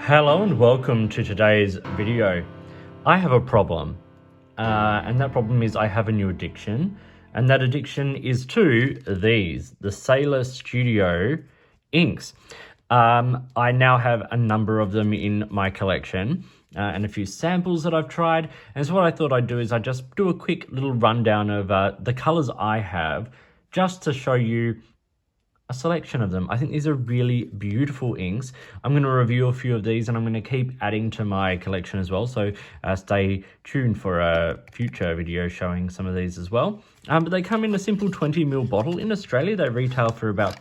Hello and welcome to today's video. I have a problem, and that problem is I have a new addiction, and that addiction is to the Sailor Studio inks. I now have a number of them in my collection and a few samples that I've tried, and so what I thought I'd do is I'd just do a quick little rundown of the colors I have just to show you a selection of them. I think these are really beautiful inks. I'm going to review a few of these and I'm going to keep adding to my collection as well, so stay tuned for a future video showing some of these as well. But they come in a simple 20ml bottle. In Australia they retail for about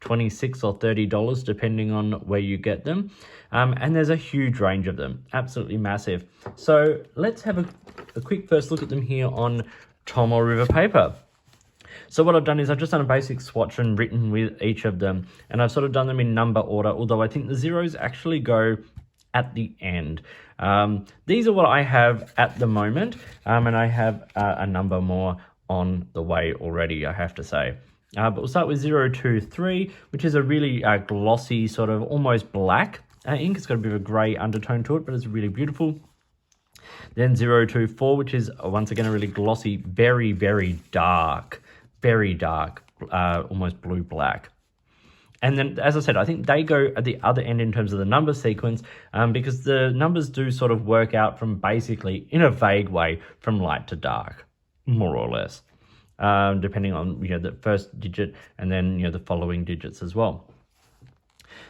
$26 or $30 depending on where you get them, and there's a huge range of them, absolutely massive. So let's have a quick first look at them here on Tomoe River paper. So what I've done is I've just done a basic swatch and written with each of them, and I've sort of done them in number order, although I think the zeros actually go at the end. These are what I have at the moment, and I have a number more on the way already, I have to say. But we'll start with 023, which is a really glossy, sort of almost black ink. It's got a bit of a grey undertone to it, but it's really beautiful. Then 024, which is once again a really glossy, very, very dark, almost blue-black. And then, as I said, I think they go at the other end in terms of the number sequence, because the numbers do sort of work out from basically, in a vague way, from light to dark, more or less, depending on the first digit and then the following digits as well.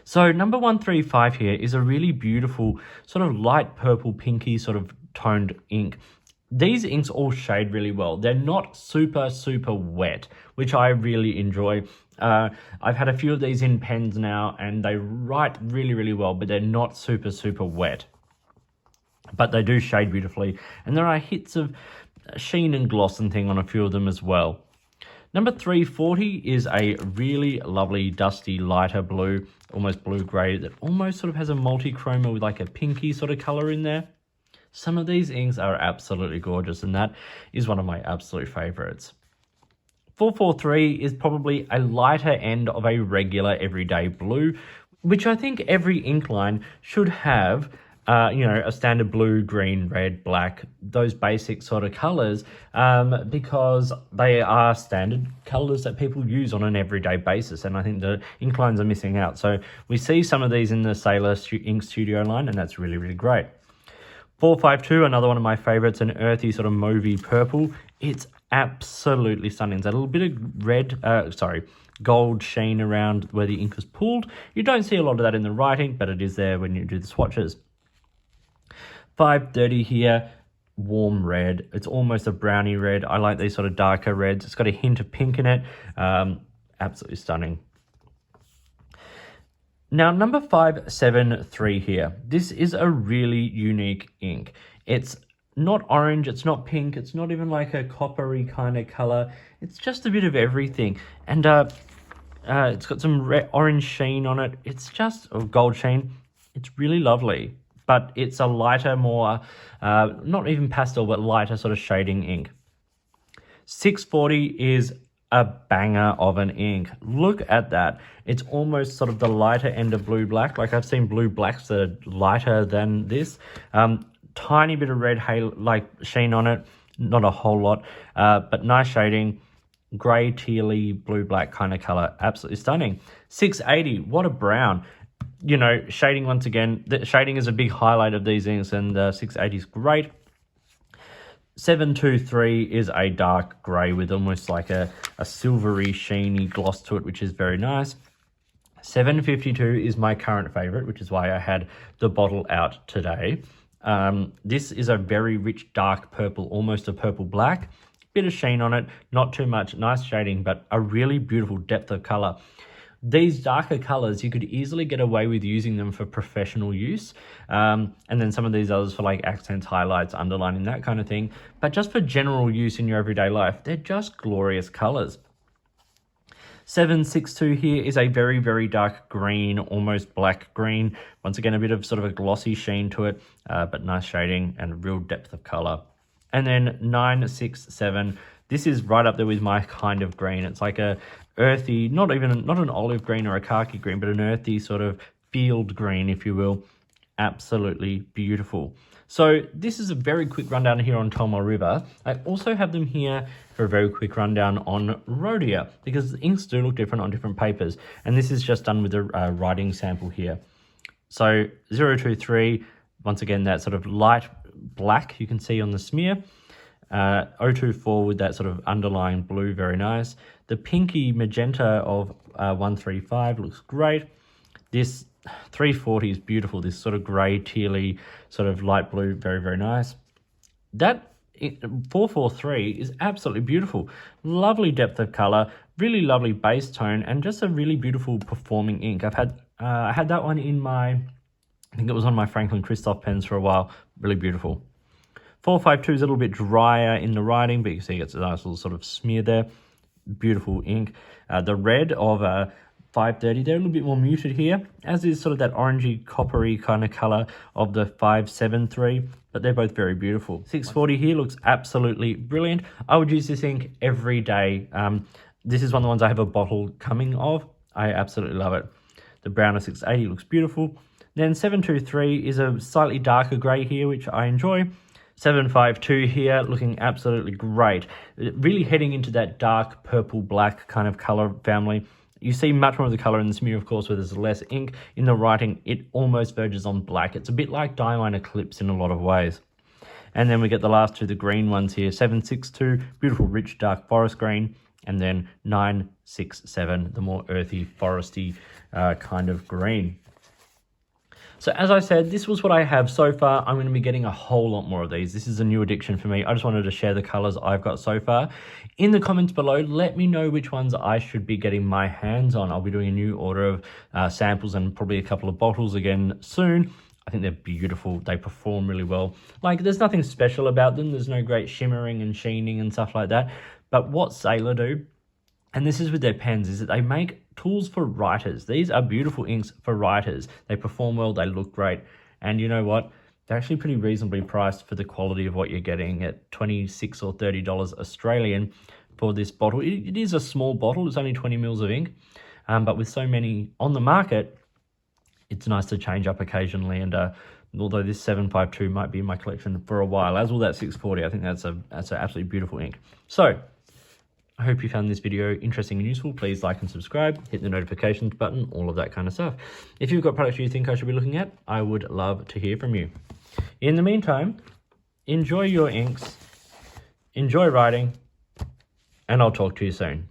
So number 135 here is a really beautiful sort of light purple pinky sort of toned ink. These inks all shade really well. They're not super wet, which I really enjoy. I've had a few of these in pens now and they write really well, but they're not super wet. But they do shade beautifully, and there are hits of sheen and gloss and thing on a few of them as well. Number 340 is a really lovely dusty lighter blue, almost blue-grey, that almost sort of has a multi-chroma with like a pinky sort of colour in there. Some of these inks are absolutely gorgeous, and that is one of my absolute favourites. 443 is probably a lighter end of a regular everyday blue, which I think every ink line should have. A standard blue, green, red, black, those basic sort of colours, because they are standard colours that people use on an everyday basis, and I think the ink lines are missing out. So we see some of these in the Sailor Ink Studio line, and that's really great. 452, another one of my favourites, an earthy sort of mauvey purple. It's absolutely stunning. There's a little bit of gold sheen around where the ink is pulled. You don't see a lot of that in the writing, but it is there when you do the swatches. 530 here, warm red. It's almost a brownie red. I like these sort of darker reds. It's got a hint of pink in it. Absolutely stunning. Now, number 573 here. This is a really unique ink. It's not orange, it's not pink, it's not even like a coppery kind of color. It's just a bit of everything. And it's got some orange sheen on it. It's just gold sheen. It's really lovely. But it's a lighter, more, not even pastel, but lighter sort of shading ink. 640 is a banger of an ink. Look at that. It's almost sort of the lighter end of blue-black. Like I've seen blue-blacks that are lighter than this. Tiny bit of red sheen on it. Not a whole lot, but nice shading. Grey, tealy, blue-black kind of color. Absolutely stunning. 680, what a brown. Shading once again. The shading is a big highlight of these inks, and the 680 is great. 723 is a dark grey with almost like a silvery, sheeny gloss to it, which is very nice. 752 is my current favourite, which is why I had the bottle out today. This is a very rich, dark purple, almost a purple black. Bit of sheen on it, not too much, nice shading, but a really beautiful depth of colour. These darker colours, you could easily get away with using them for professional use. And then some of these others for like accents, highlights, underlining, that kind of thing. But just for general use in your everyday life, they're just glorious colours. 762 here is a very dark green, almost black green. Once again, a bit of sort of a glossy sheen to it, but nice shading and real depth of colour. And then 967, this is right up there with my kind of green. It's like a earthy, not an olive green or a khaki green, but an earthy sort of field green, if you will. absolutely beautiful. So this is a very quick rundown here on Tullamore River. I also have them here for a very quick rundown on Rhodia, because the inks do look different on different papers. And this is just done with a writing sample here. So 023, once again, that sort of light black you can see on the smear. 024 with that sort of underlying blue, very nice. The pinky magenta of 135 looks great. This 340 is beautiful, this sort of grey, tealy, sort of light blue, very, very nice. That 443 is absolutely beautiful. Lovely depth of colour, really lovely base tone, and just a really beautiful performing ink. I had that one in my, I think it was on my Franklin Christoph pens for a while. Really beautiful. 452 is a little bit drier in the writing, but you can see it's a nice little sort of smear there. Beautiful ink. The red of 530, they're a little bit more muted here, as is sort of that orangey, coppery kind of colour of the 573, but they're both very beautiful. 640 here looks absolutely brilliant. I would use this ink every day. This is one of the ones I have a bottle coming of. I absolutely love it. The brown of 680 looks beautiful. Then 723 is a slightly darker grey here, which I enjoy. 752 here, looking absolutely great. Really heading into that dark purple black kind of colour family. You see much more of the colour in the smear, of course, where there's less ink. In the writing, it almost verges on black. It's a bit like Diamine Eclipse in a lot of ways. And then we get the last two, the green ones here. 762, beautiful rich dark forest green. And then 967, the more earthy, foresty kind of green. So as I said, this was what I have so far. I'm going to be getting a whole lot more of these. This is a new addiction for me. I just wanted to share the colors I've got so far. In the comments below, let me know which ones I should be getting my hands on. I'll be doing a new order of samples and probably a couple of bottles again soon. I think they're beautiful. They perform really well. Like, there's nothing special about them. There's no great shimmering and sheening and stuff like that. But what Sailor do, and this is with their pens, is that they make tools for writers. These are beautiful inks for writers. They perform well, they look great. And you know what? They're actually pretty reasonably priced for the quality of what you're getting at $26 or $30 Australian for this bottle. It is a small bottle. It's only 20 mils of ink. But with so many on the market, it's nice to change up occasionally. And although this 752 might be in my collection for a while, as will that 640, I think that's an absolutely beautiful ink. So I hope you found this video interesting and useful. Please like and subscribe, hit the notifications button, all of that kind of stuff. If you've got products you think I should be looking at, I would love to hear from you. In the meantime, enjoy your inks, enjoy writing, and I'll talk to you soon.